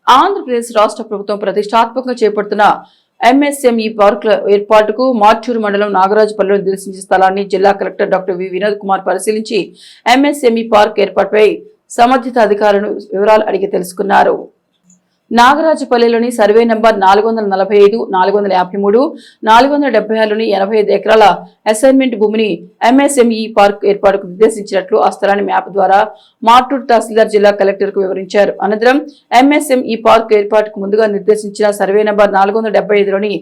ఆంధ్రప్రదేశ్ రాష్ట్ర ప్రభుత్వం ప్రతిష్టాత్మకంగా చేపడుతున్న ఎంఎస్ఎంఈ పార్కుల ఏర్పాటుకు మార్చూరు మండలం నాగరాజుపల్లిలో నిర్దేశించిన స్థలాన్ని జిల్లా collector doctor V Vinod Kumar పరిశీలించి ఎంఎస్ఎంఈ పార్క్ ఏర్పాటుపై సంబంధిత అధికారులను వివరాలు అడిగి తెలుసుకున్నారు. నాగరాజుపల్లిలోని సర్వే నంబర్ 445, 453, 476లోని 85 ఎకరాల అసైన్మెంట్ భూమిని ఎంఎస్ఎంఈ పార్క్ ఏర్పాటుకు నిర్దేశించినట్లు ఆ స్థలాన్ని మ్యాప్ ద్వారా మార్టూరు తహసీల్దార్ జిల్లా కలెక్టర్ కు వివరించారు. అనంతరం ఎంఎస్ఎంఈ పార్క్ ఏర్పాటుకు ముందుగా నిర్దేశించిన సర్వే నంబర్ 475లోని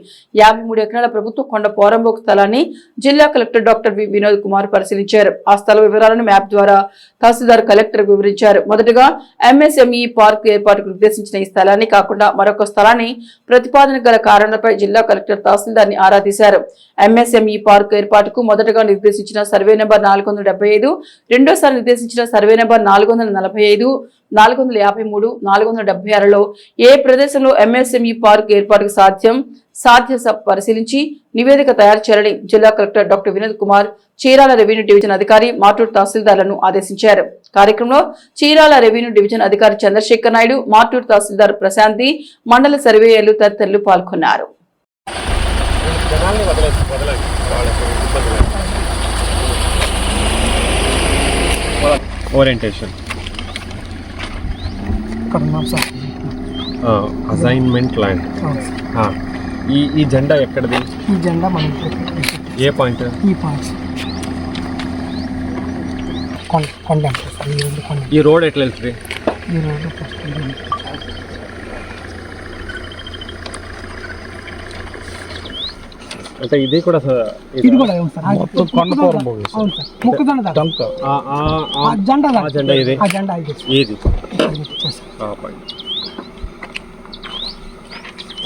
53 ఎకరాల ప్రభుత్వ కొండ పోరంబోకు స్థలాన్ని జిల్లా collector doctor V Vinod Kumar పరిశీలించారు. ఆ స్థల వివరాలను మ్యాప్ ద్వారా తహసీల్దార్ కలెక్టర్ వివరించారు. మొదటగా ఎంఎస్ఎంఈ పార్క్ ఏర్పాటుకు నిర్దేశించిన ఈ స్థలాన్ని కాకుండా మరొక స్థలాన్ని ప్రతిపాదన గల కారణాలపై జిల్లా కలెక్టర్ తహసీల్దార్ ని ఆరా తీశారు. ఎంఎస్ఎంఈ పార్క్ ఏర్పాటుకు మొదటగా నిర్దేశించిన సర్వే నంబర్ 475, రెండోసారి నిర్దేశించిన సర్వే నంబర్ 445, 453, 476లలో ఏ ప్రదేశంలో ఎంఎస్ఎంఈ పార్క్ ఏర్పాటుకు సాధ్యత పరిశీలించి నివేదిక తయారు చేయాలని జిల్లా collector doctor Vinod Kumar Chirala revenue division అధికారి మార్టూరు తహసీల్దార్లను ఆదేశించారు. కార్యక్రమంలో చీరాల రెవెన్యూ డివిజన్ అధికారి చంద్రశేఖర్ నాయుడు, మార్టూరు తహసీల్దార్ ప్రశాంతి, మండల సర్వేయర్లు తదితరులు పాల్గొన్నారు. Assignment land. ఈ జెండా ఎక్కడది? ఈ జెండా మన ఏ పాయింట్? ఈ పాయింట్ కొండ. ఈ రోడ్ ఎట్లా వెళ్తుంది? ఈ రోడ్ అంటే ఇది కూడా ఇది కూడా మొత్తం కొండపోరం. అవును సార్, మొక్కజొన్న జెండా ఇది. ఆ జెండా ఏది?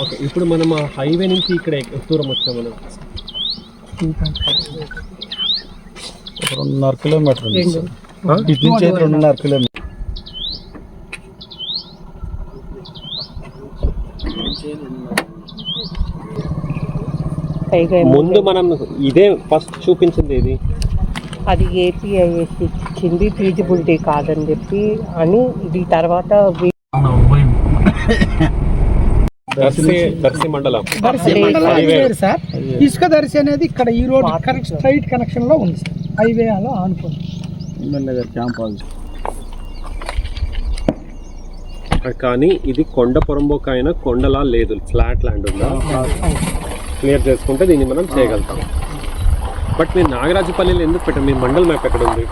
ఓకే, ఇప్పుడు మనం హైవే నుంచి ఇక్కడ దూరం వచ్చాం. మనం 2.5 కిలోమీటర్ ఇటు నుంచి 2.5 కిలోమీటర్. ముందు మనం ఇదే ఫస్ట్ చూపించింది. ఇది అది ఏపీఐఎస్ ఇచ్చింది, ఫీజిబిలిటీ కాదని చెప్పి అని. ఇది తర్వాత దర్శి మండలం సార్. ఇసుక దర్శి అనేది ఇక్కడ ఈ రోడ్ కరెక్ట్ స్ట్రైట్ కనెక్షన్ లో ఉంది సార్. హైవే లో ఆనుకోండి. కానీ ఇది కొండ పొరంబోక అయినా కొండలా లేదు, ఫ్లాట్ ల్యాండ్ ఉందా? క్లియర్ చేసుకుంటే దీన్ని మనం చేయగలుగుతాం. బట్ మీరు నాగరాజుపల్లిలో ఎందుకు పెట్టారు? మీ మండల్ మ్యాప్ ఎక్కడ ఉంది?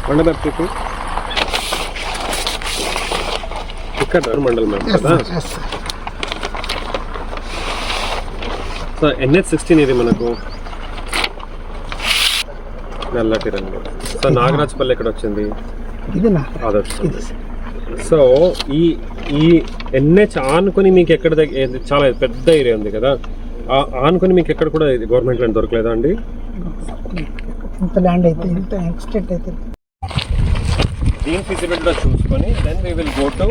మండల్ మ్యాప్ చెప్పి ఇక్కడ మండల్ మ్యాప్ కదా. సో NH16 ఇది మనకు నల్లటి రంగు. సో నాగరాజుపల్లి ఎక్కడ వచ్చింది? సో ఈ NH ఆనుకొని మీకు ఎక్కడ చాలా పెద్ద ఏరియా ఉంది కదా, ఆనుకొని మీకు ఎక్కడ కూడా ఇది గవర్నమెంట్ ల్యాండ్ దొరకలేదా అండి? దీని ఫిజిబిలిటీలో చూసుకొని then we will go to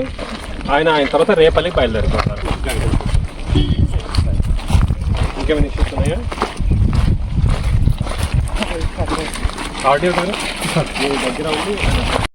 ఆయన తర్వాత రేపల్లికి బయలుదేరిపోతారు. ఇంకేమైనా ఇష్యూస్ ఉన్నాయా? ఆర్డీఓ గారు దగ్గర ఉంది.